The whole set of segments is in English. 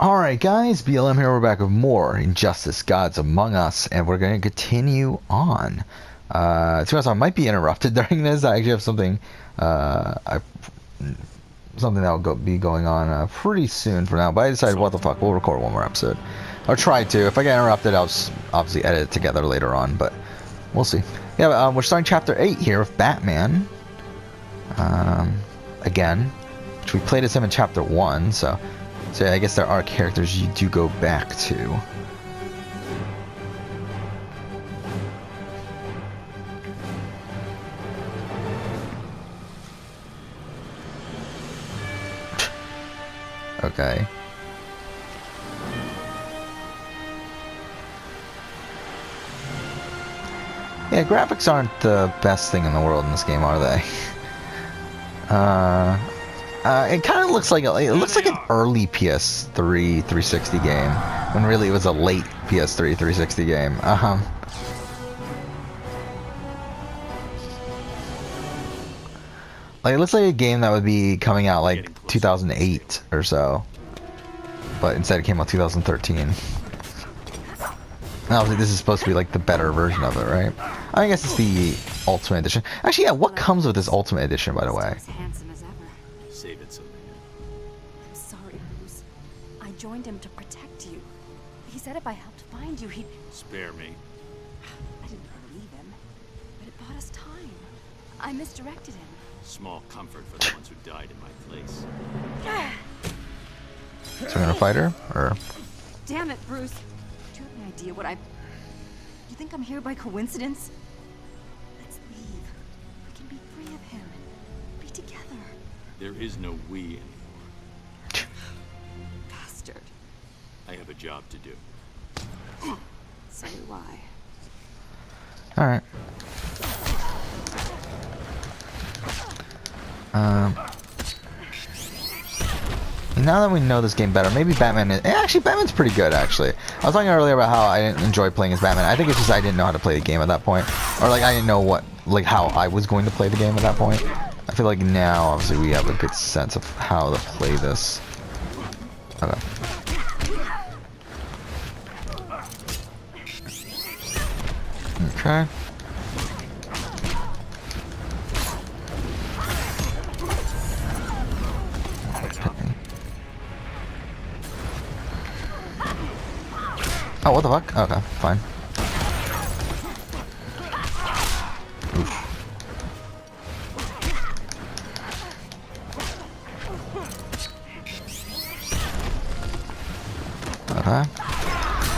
Alright guys, BLM here, we're back with more Injustice Gods Among Us, and we're going to continue on. To be honest, I might be interrupted during this. I actually have something something that will be going on pretty soon for now, but I decided, what the fuck, we'll record one more episode. Or try to. If I get interrupted, I'll just obviously edit it together later on, but we'll see. Yeah, we're starting Chapter 8 here with Batman. Again, which we played as him in Chapter 1, so yeah, I guess there are characters you do go back to. Okay. Yeah, graphics aren't the best thing in the world in this game, are they? It kind of looks like an early PS3 360 game, when really it was a late PS3 360 game. Like, it looks like a game that would be coming out like 2008 or so, but instead it came out 2013. And obviously this is supposed to be like the better version of it, right? I guess it's the Ultimate Edition. Actually, yeah, what comes with this Ultimate Edition, by the way? Save it, Sylvia. I'm sorry, Bruce. I joined him to protect you. He said if I helped find you, he'd... Spare me. I didn't believe him, but it bought us time. I misdirected him. Small comfort for the ones who died in my place. So we're gonna fight her, or? Damn it, Bruce. Do you have any idea what I... You think I'm here by coincidence? Let's leave. We can be free of him. Be together. There is no we anymore. Bastard. I have a job to do. So do I. Alright. Now that we know this game better, maybe Batman is... Actually, Batman's pretty good, actually. I was talking earlier about how I didn't enjoy playing as Batman. I think it's just I didn't know how to play the game at that point. Or, like, I didn't know what... Like, how I was going to play the game at that point. I feel like now, obviously, we have a good sense of how to play this. Okay. Okay. Oh, what the fuck? Okay, fine. Oof. Okay.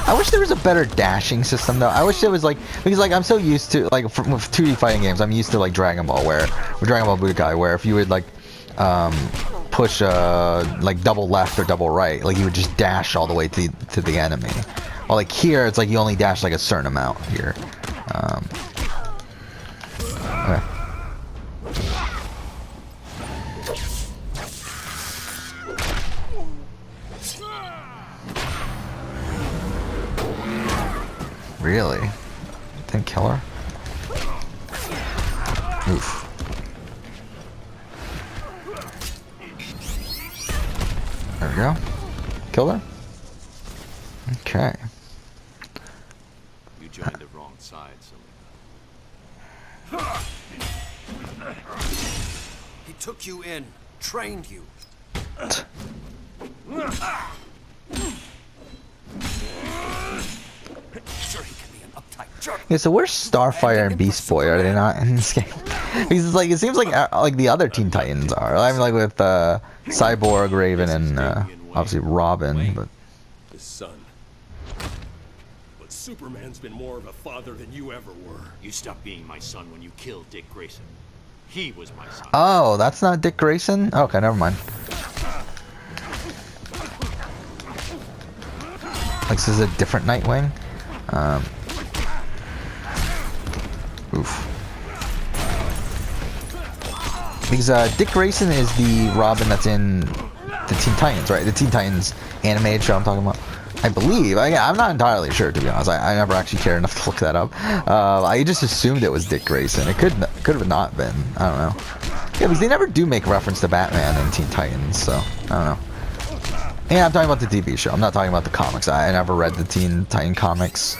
I wish there was a better dashing system, though. I wish there was, like, because, like, I'm so used to, like, with 2D fighting games, I'm used to, like, Dragon Ball, with Dragon Ball Budokai, where if you would, like, push, like, double left or double right, like, you would just dash all the way to the enemy. Well, like here, it's like you only dash like a certain amount here. Okay. Really? Didn't kill her? Oof. There we go. Killed her? Okay. You joined the wrong side, Sylvia. He took you in, trained you. Sure, he can be an uptight jerk. Yeah, so where's Starfire and Beast Boy? Are they not in this game? Because it's like, it seems like the other Teen Titans are. I mean, like with Cyborg, Raven, and obviously Robin. But His son. But Superman's been more of a father than you ever were. You stopped being my son when you killed Dick Grayson. He was my son. oh, that's not Dick Grayson. Okay, never mind. Like, this is a different Nightwing. Oof. Because Dick Grayson is the Robin that's in the Teen Titans, right? The Teen Titans animated show I'm talking about. I believe. I'm not entirely sure, to be honest. I never actually cared enough to look that up. I just assumed it was Dick Grayson. It could have not been. I don't know. Yeah, because they never do make reference to Batman in Teen Titans, so I don't know. Yeah, I'm talking about the TV show. I'm not talking about the comics. I never read the Teen Titan comics.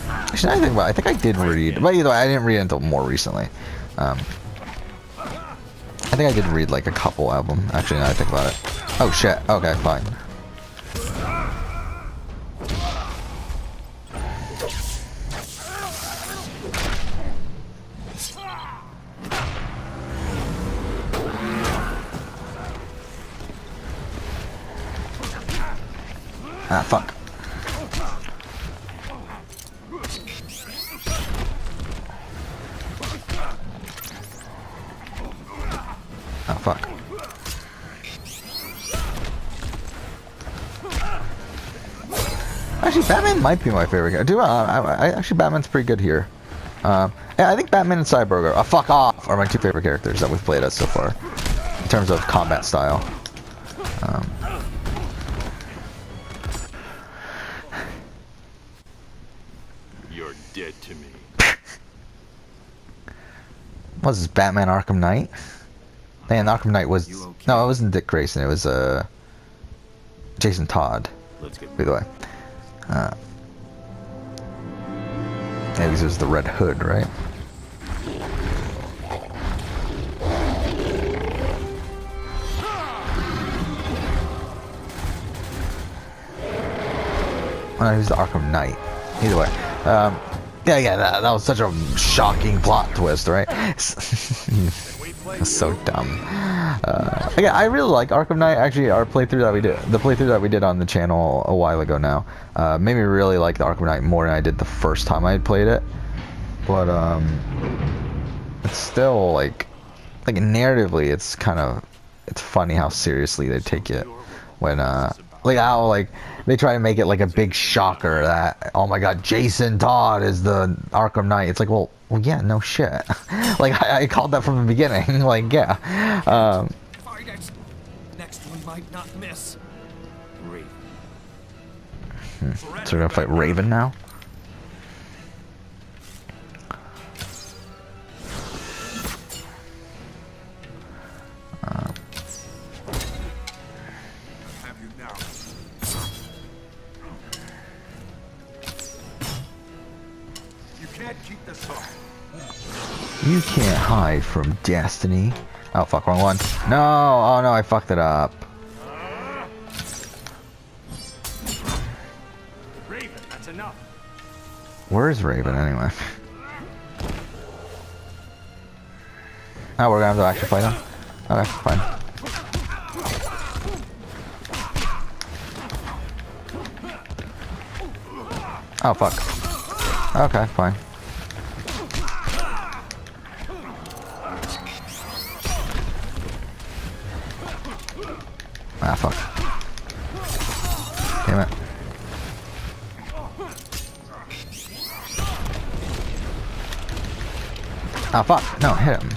Actually, I think about it, I think I did read, but either way, I didn't read it until more recently. I think I did read like a couple of them. Actually, now I think about it. Oh shit. Okay, fine. Ah, fuck. Oh, fuck. Actually, Batman might be my favorite character. Actually, Batman's pretty good here. Yeah, I think Batman and Cyborg are, fuck off, are my two favorite characters that we've played as so far. In terms of combat style. You're dead to me. What was this, Batman Arkham Knight? Man, Arkham Knight was... You okay? No, it wasn't Dick Grayson, it was Jason Todd. Let's get By the way. Yeah, because it was the Red Hood, right? Oh, he was the Arkham Knight. Either way. Yeah, that was such a shocking plot twist, right? That's so dumb. Yeah, I really like Arkham Knight. Actually, our playthrough that we did, the playthrough that we did on the channel a while ago now, made me really like the Arkham Knight more than I did the first time I had played it. But it's still like narratively, it's funny how seriously they take it when like how like they try to make it like a big shocker that, oh my god, Jason Todd is the Arkham Knight. It's like, well yeah, no shit. Like I called that from the beginning. Like yeah. Next one might not miss. Raven. So we're gonna fight Raven now. Have you now? You can't keep this up. You can't hide from destiny. Oh fuck, wrong one. No, oh no, I fucked it up. Raven, that's enough. Where's Raven anyway? Oh, we're gonna have to actually fight him? Okay, fine. Oh fuck. Okay, fine. Ah, fuck. Damn it. Ah, fuck. No, hit him.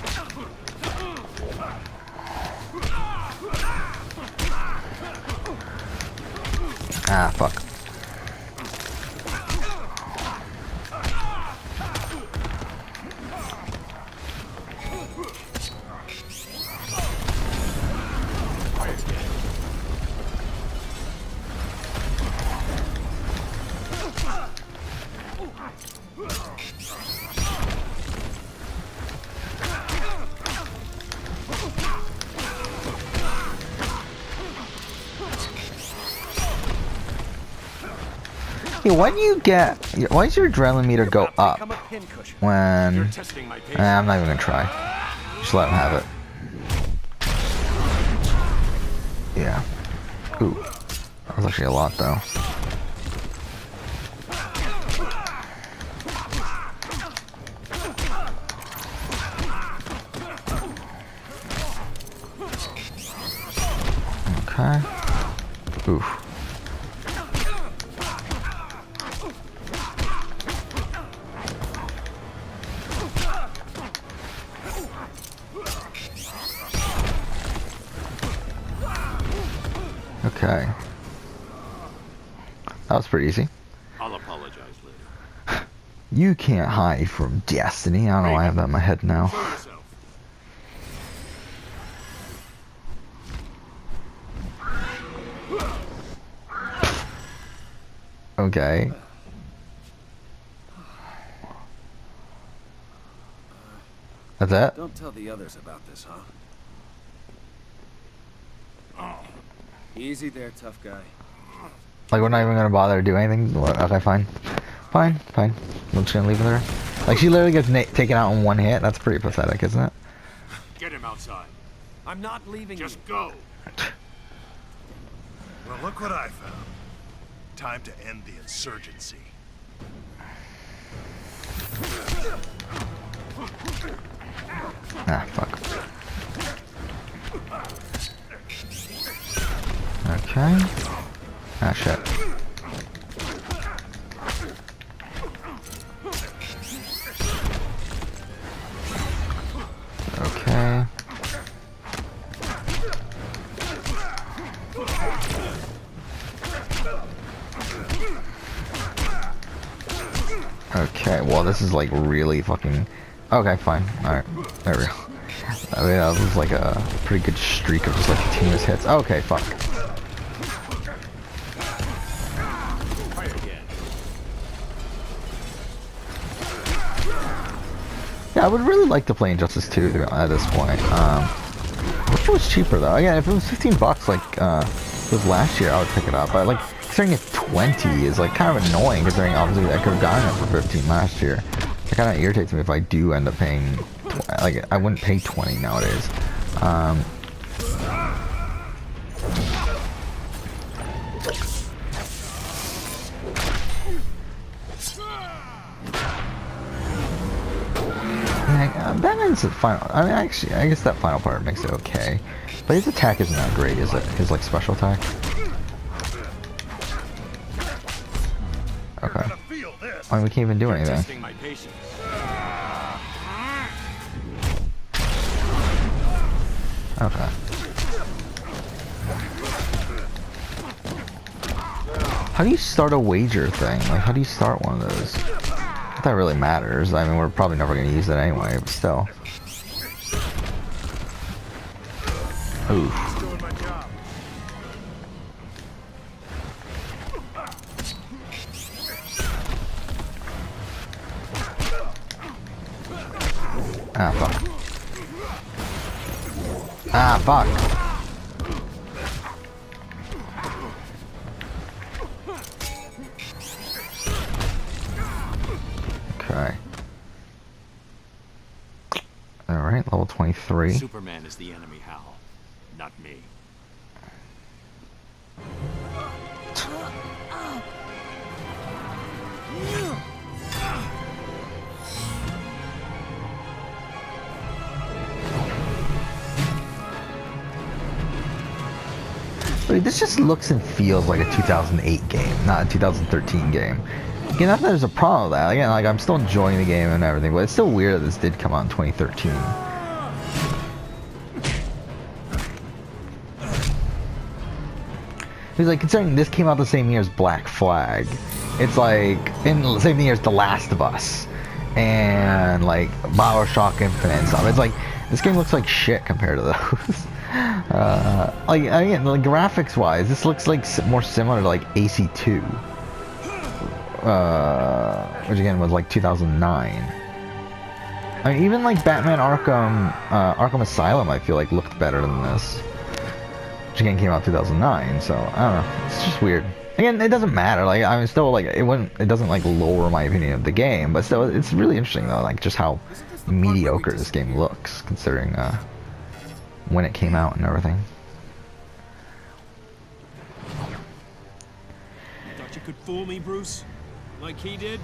Ah, fuck. Hey, why does your adrenaline meter go up when... You're testing my patience. I'm not even gonna try. Just let him have it. Yeah. Ooh. That was actually a lot though. Okay. Oof. Okay. That was pretty easy. I'll apologize later. You can't hide from destiny. I don't know why I have that in my head now. Show yourself. Okay. That's it? Don't tell the others about this, huh? Easy there, tough guy. Like, we're not even gonna bother to do anything? Okay, fine. Fine, fine. I'm just gonna leave it there. Like, she literally gets taken out in one hit? That's pretty pathetic, isn't it? Get him outside. I'm not leaving Just you. go. Well, look what I found. Time to end the insurgency. Ah, fuck. Okay. Ah, shit. Okay. Okay, well, this is like really fucking... Okay, fine. Alright, there we go. I mean, that was like a pretty good streak of just like continuous hits. Okay, fuck. Try again. Yeah, I would really like to play Injustice 2 at this point. Which was cheaper though. Again, if it was 15 bucks like it was last year, I would pick it up. But like considering it's 20 is like kind of annoying considering obviously I could have gotten it for 15 last year. It kind of irritates me if I do end up paying, like, I wouldn't pay 20 nowadays. Yeah, Batman's the final, I mean, actually, I guess that final part makes it okay. But his attack isn't that great, is it? His, like, special attack? Okay. Feel this. I mean, we can't even do anything. Testing my patience. Okay. How do you start a wager thing? Like, how do you start one of those? Not that really matters. I mean, we're probably never going to use it anyway, but still. Ooh. Doing my job. Ah, fuck. Ah, fuck. Okay. Alright, level 23. Superman is the enemy, Hal. Not me. Like, this just looks and feels like a 2008 game, not a 2013 game. Again, not that there's a problem with that. Again, like, I'm still enjoying the game and everything, but it's still weird that this did come out in 2013. Because, like, considering this came out the same year as Black Flag, it's like, in the same year as The Last of Us, and, like, BioShock Infinite and stuff. It's like, this game looks like shit compared to those. Like, again, like, graphics-wise, this looks like more similar to, like, AC2. Which again was like 2009. I mean, even like Batman Arkham Asylum, I feel like looked better than this. Which again came out 2009, so I don't know. It's just weird. Again, it doesn't matter. Like, I mean, still, like, it doesn't like lower my opinion of the game, but still, it's really interesting though, like just how mediocre this game looks considering when it came out and everything. You thought you could fool me, Bruce? Like he did?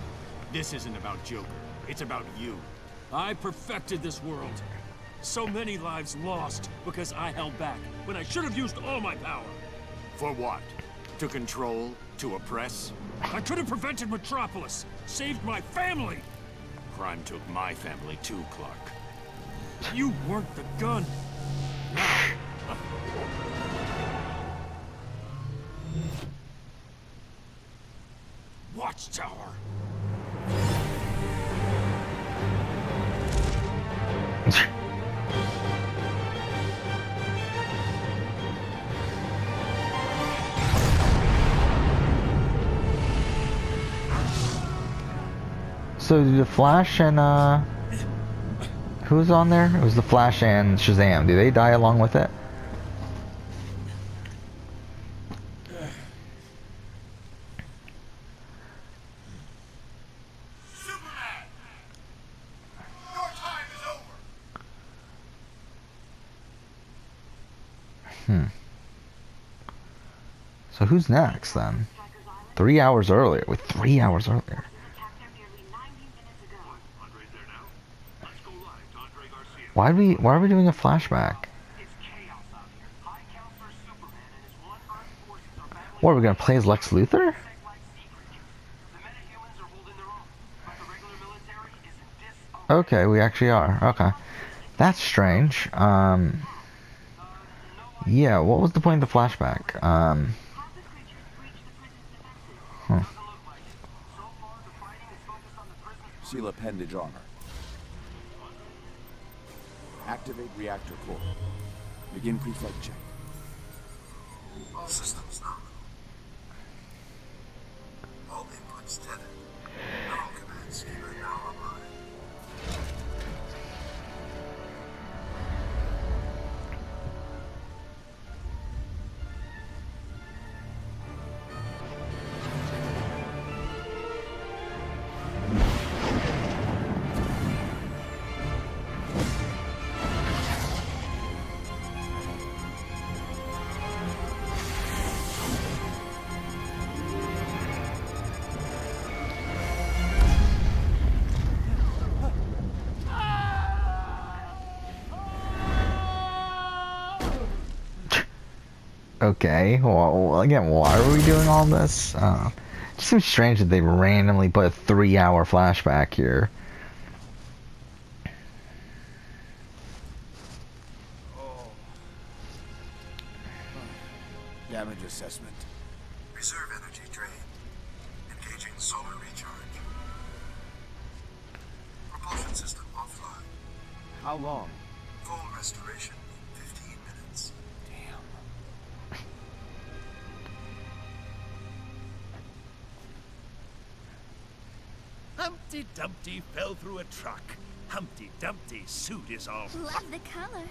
This isn't about Joker. It's about you. I perfected this world. So many lives lost because I held back when I should have used all my power. For what? To control? To oppress? I could have prevented Metropolis. Saved my family. Crime took my family too, Clark. You weren't the gun. Watchtower. So the Flash and who's on there? It was the Flash and Shazam. Do they die along with it? Superman! Your time is over! So who's next then? 3 hours earlier. With 3 hours earlier. Why are we doing a flashback? What, are we gonna play as Lex Luthor? Okay, we actually are. Okay. That's strange. Yeah, what was the point of the flashback? Seal appendage armor. Activate reactor core. Begin pre-flight check. All systems nominal. All inputs tethered. All command schema now online. Okay, well, again, why are we doing all this? It just seems strange that they randomly put a 3-hour flashback here. Damage assessment. Reserve energy drain. Engaging solar recharge. Propulsion system offline. How long? Full restoration in 15 minutes. Humpty Dumpty fell through a truck. Humpty Dumpty's suit is all... Love the color.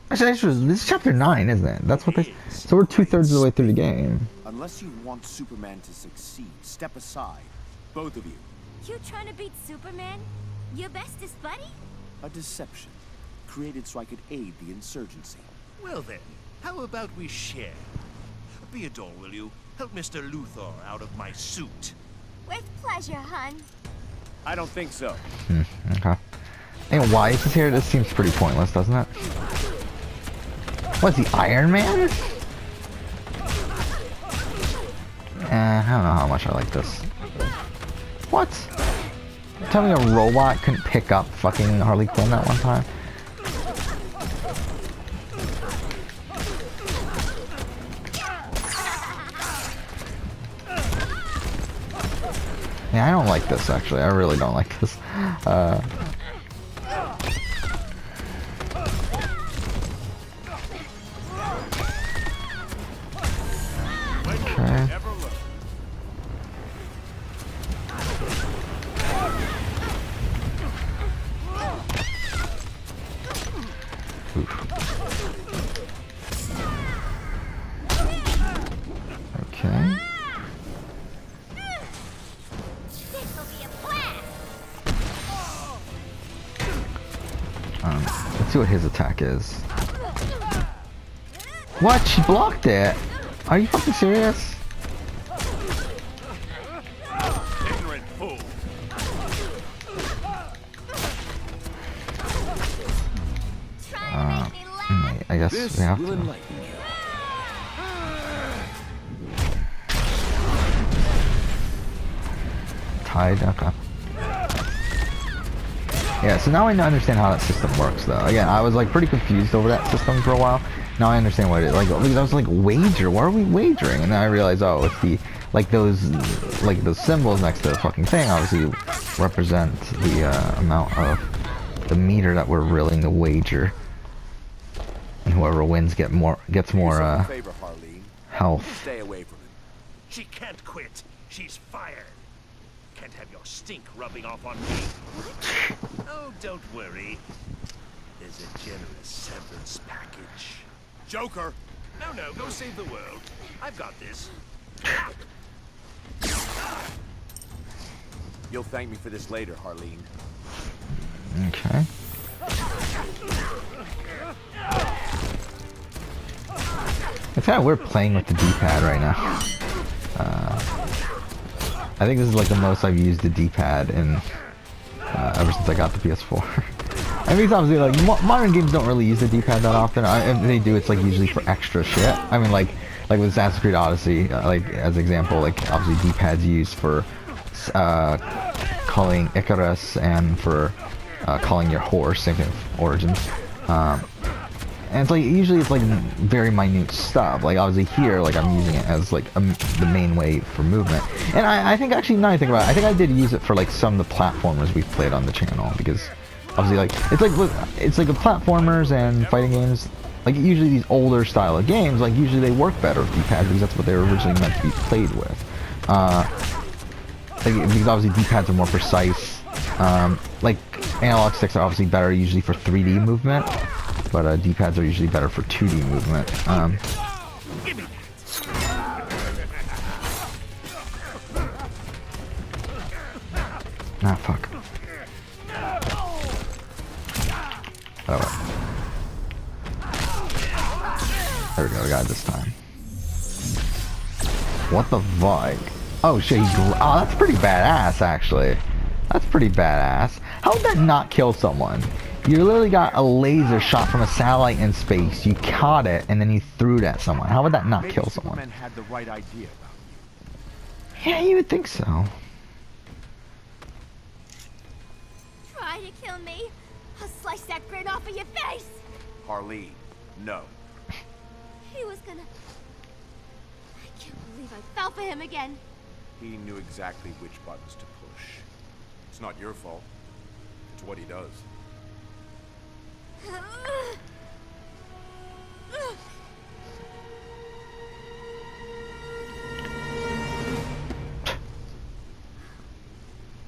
Actually, this is chapter 9, isn't it? That's what they... So we're 2/3 of the way through the game. Unless you want Superman to succeed, step aside. Both of you. You trying to beat Superman? Your bestest buddy? A deception. Created so I could aid the insurgency. Well then, how about we share? Theodore, will you help Mr. Luthor out of my suit? With pleasure, hun. I don't think so. Okay. And why is this here? This seems pretty pointless, doesn't it? What's the Iron Man? I don't know how much I like this. What? Tell me a robot couldn't pick up fucking Harley Quinn that one time? Yeah, I don't like this actually. I really don't like this. Okay. Okay. This'll be a blast. Let's see what his attack is. What? She blocked it? Are you fucking serious? Ignorant fool. Trying to make me laugh. I guess This we have will to. enlighten you. Tied, okay. Yeah, so now I understand how that system works though. Again, I was like pretty confused over that system for a while. Now I understand what it is. Like, I was like, wager? What are we wagering? And then I realized, oh, it's the, like those symbols next to the fucking thing obviously represent the amount of the meter that we're willing to wager. And whoever wins gets more Favor, Harleen. health. Stay away from him. She can't quit. She's fired. Can can't have your stink rubbing off on me. Oh, don't worry. There's a generous severance package. Joker! No, go save the world. I've got this. You'll thank me for this later, Harleen. Okay. It's kind of weird playing with the D-pad right now. I think this is like the most I've used the D-pad in ever since I got the PS4. I mean, it's obviously like modern games don't really use the D-pad that often. If they do, it's like usually for extra shit. I mean, like with Assassin's Creed Odyssey, like as an example, like obviously D-pad's used for calling Icarus and for calling your horse, same thing with Origins. And it's like usually it's like very minute stuff. Like obviously here, like I'm using it as like the main way for movement. And I think actually now I think about it, I think I did use it for like some of the platformers we've played on the channel, because obviously like it's like the platformers and fighting games. Like usually these older style of games, like usually they work better with D-pads because that's what they were originally meant to be played with. Because obviously D-pads are more precise. Like analog sticks are obviously better usually for 3D movement, but D-pads are usually better for 2D movement. Ah, fuck. Oh. There we go, we got it this time. What the fuck? Oh shit, oh, that's pretty badass, actually. That's pretty badass. How would that not kill someone? You literally got a laser shot from a satellite in space, you caught it, and then you threw it at someone. How would that not kill someone? Superman had the right idea about Yeah, you would think so. Try to kill me. I'll slice that grin off of your face. you. Harleen, no. He was gonna... I can't believe I fell for him again. He knew exactly which buttons to push. It's not your fault. It's what he does.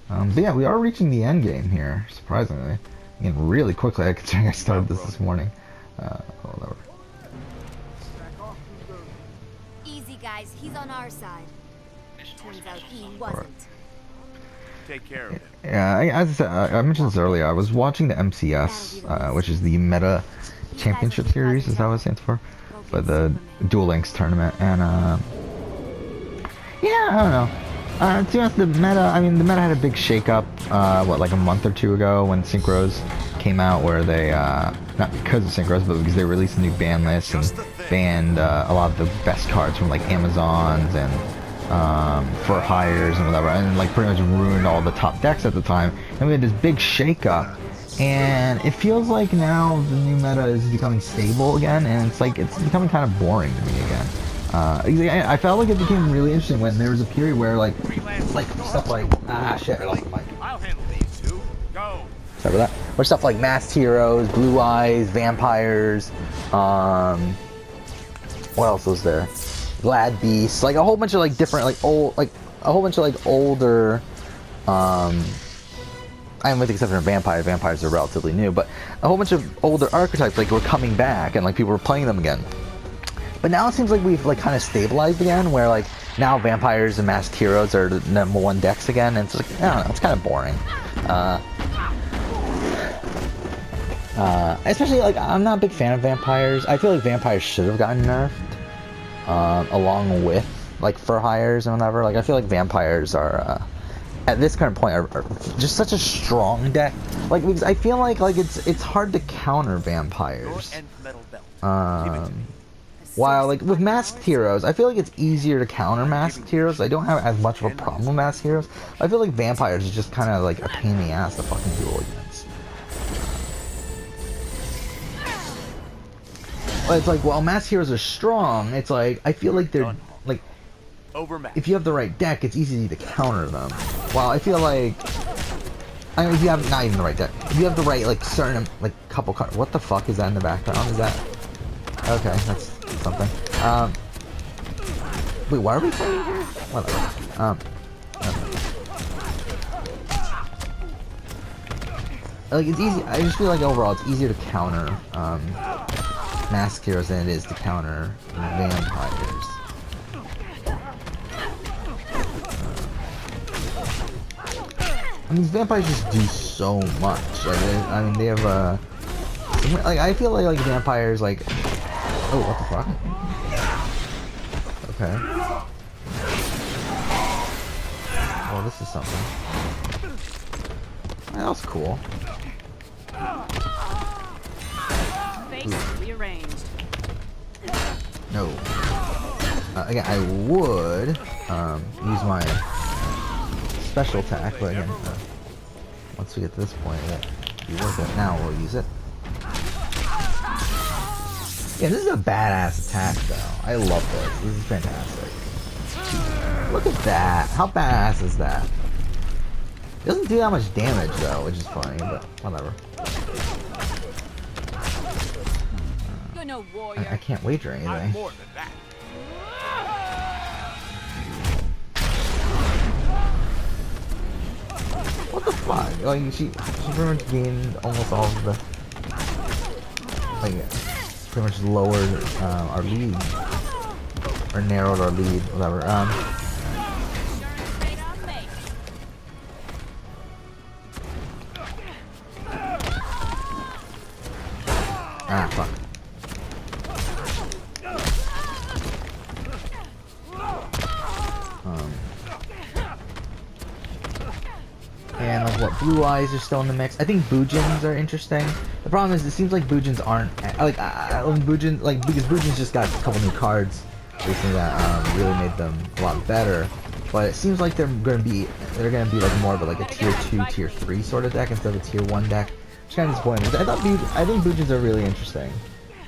But yeah, we are reaching the end game here, surprisingly. Again, really quickly, considering I started this morning. Whatever. Easy, guys. He's on our side. Turns out he wasn't. Take care of him. Yeah, as I said, I mentioned this earlier. I was watching the MCS, which is the Meta Championship Series, is that what it stands for? But the Duel Links tournament, and yeah, I don't know. To be honest, the meta had a big shakeup, what, like a month or two ago when Synchros came out, where they, not because of Synchros, but because they released a new ban list and banned a lot of the best cards from like Amazons and for hires and whatever, and like pretty much ruined all the top decks at the time. And we had this big shakeup, and it feels like now the new meta is becoming stable again, and it's like it's becoming kind of boring to me again. I felt like it became really interesting when there was a period where like stuff like shit, I lost the mic. I'll handle these two. Go. Sorry about that. Where stuff like Masked Heroes, Blue Eyes, Vampires, what else was there? Glad Beasts, like a whole bunch of like different, like old, like a whole bunch of like older, I mean, with the exception of vampires. Vampires are relatively new, but a whole bunch of older archetypes like were coming back, and like people were playing them again. But now it seems like we've like kind of stabilized again, where like now vampires and Masked Heroes are the #1 decks again, and it's like, I don't know, it's kind of boring. Especially like I'm not a big fan of vampires. I feel like vampires should have gotten nerfed, along with like for hires and whatever. Like I feel like vampires are at this current point are just such a strong deck. Like because I feel like it's hard to counter vampires. While like with Masked Heroes, I feel like it's easier to counter Masked Heroes. I don't have as much of a problem with Masked Heroes. I feel like vampires is just kind of like a pain in the ass to fucking duel against. But it's like, while Masked Heroes are strong, it's like I feel like they're like, if you have the right deck, it's easy to counter them. While I feel like, I mean, if you have not even the right deck, if you have the right like certain like couple cards. What the fuck is that in the background? Is that okay? That's something. Wait, why are we playing here? Whatever. like it's easy. I just feel like overall it's easier to counter masked heroes than it is to counter vampires. I mean, these vampires just do so much. Like, I mean, they have like I feel like vampires like. Oh, what the fuck? Okay. Oh, this is something. That was cool. Face rearranged. No. Again, I would use my special attack, but again, once we get to this point, it won't be worth it. Now we'll use it. Yeah, this is a badass attack, though. I love this. This is fantastic. Look at that. How badass is that? It doesn't do that much damage, though, which is funny, but whatever. You're no warrior. I can't wager I'm anything. more than that. What the fuck? Like, she pretty much gained almost all of the... Like, pretty much lowered our lead. Or narrowed our lead, whatever. Ah, fuck. And like what, blue eyes are still in the mix. I think Boojins are interesting. The problem is it seems like Boojins aren't like Boojin like because Boojins just got a couple new cards recently that really made them a lot better. But it seems like they're gonna be like more of a, like a tier 2, tier 3 sort of deck instead of a tier 1 deck. Which kind of disappointing. I think Boojins are really interesting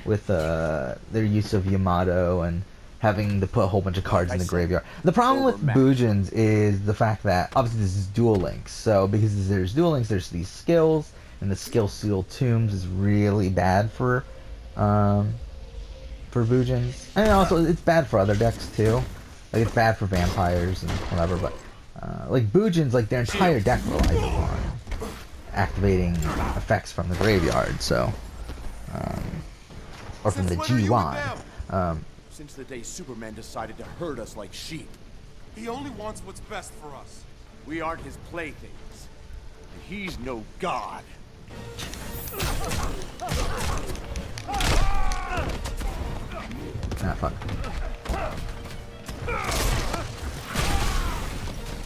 with their use of Yamato and having to put a whole bunch of cards in the graveyard. The problem with Boojins is the fact that obviously this is Duel Links. So because there's Duel Links, there's these skills, and the skill seal tombs is really bad for Boojins. And also it's bad for other decks too. Like it's bad for vampires and whatever. But like Boojins, like their entire deck relies on activating effects from the graveyard. So or from the G1. Since the day Superman decided to herd us like sheep. He only wants what's best for us. We aren't his playthings. And he's no god. Ah, fuck.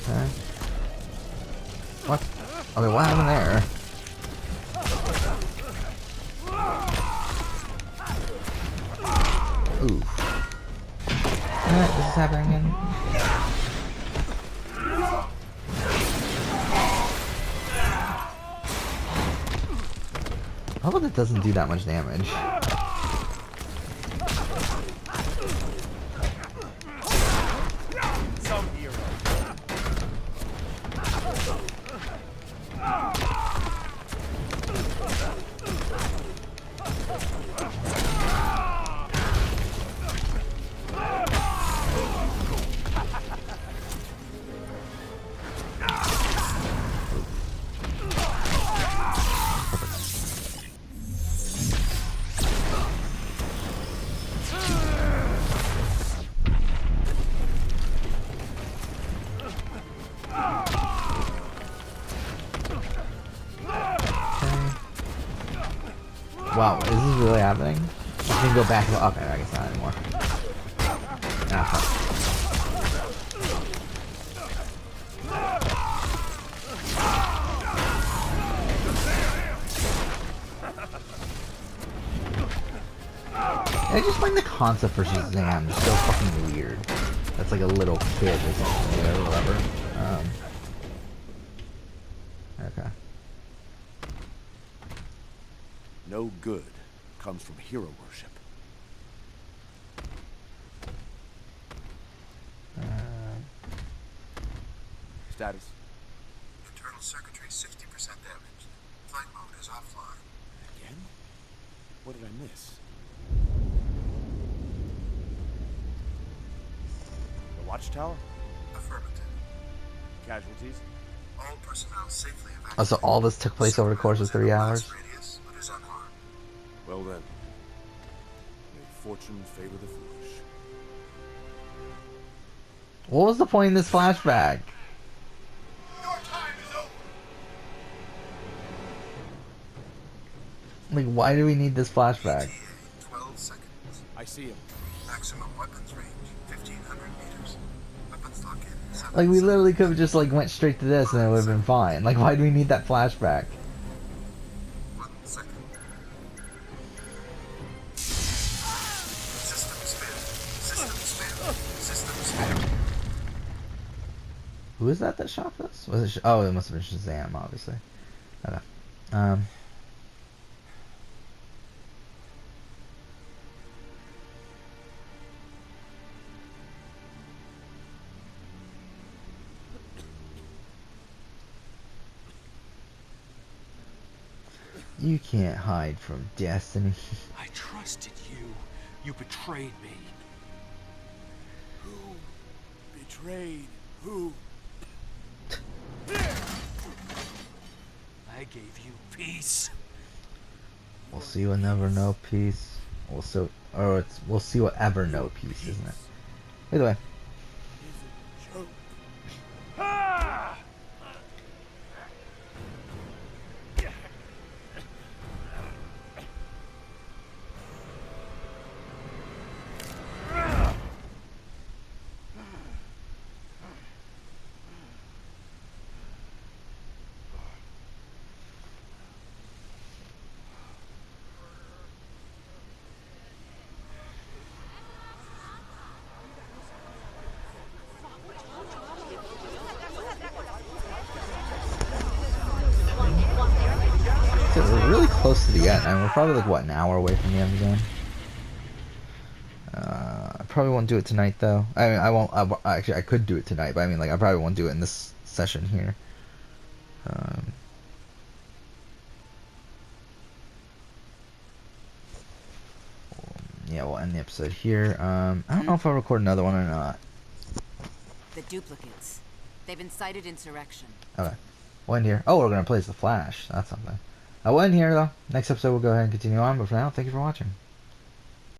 Okay. What? Okay, what happened there? Ooh. This is happening again. I hope it doesn't do that much damage. Some hero. Wow, is this really happening? I can go back. Okay, I guess not anymore. Ah, fuck. I just find the concept for Shazam just so fucking weird. That's like a little kid or something, or whatever. Okay. No good comes from hero worship. Status. Internal circuitry 60% damaged. Flight mode is offline. Again? What did I miss? The watchtower? Affirmative. Casualties? All personnel safely evacuated. Oh, so all this took place over the course of 3 hours? Radius, but is unharmed. Well then, may fortune favor the foolish. What was the point in this flashback? Your time is over. Like, why do we need this flashback? ETA, 12 seconds. I see him. Maximum weapons range, 1,500 meters. Weapons lock in, 7 Like, we seconds. literally could have just, like, went straight to this and it would have been fine. Like, why do we need that flashback? 1 second. Systems failed. Systems failed. Systems failed. Who is that shot this? Was it? Oh, it must have been Shazam, obviously. Okay. You can't hide from destiny. I trusted you. You betrayed me. Who betrayed who? I gave you peace. We'll see what never know peace. We'll see whatever know peace, isn't it? Either way. Joke. So we're really close to the end. I mean, we're probably like, what, an hour away from the end of the game? I probably won't do it tonight, though. I mean, I won't. Actually, I could do it tonight, but I mean, like, I probably won't do it in this session here. Yeah, we'll end the episode here. I don't know if I'll record another one or not. The duplicates. They've incited insurrection. Okay. We'll end here. Oh, we're going to play as the Flash. That's something. We'll end here, though. Next episode, we'll go ahead and continue on. But for now, thank you for watching.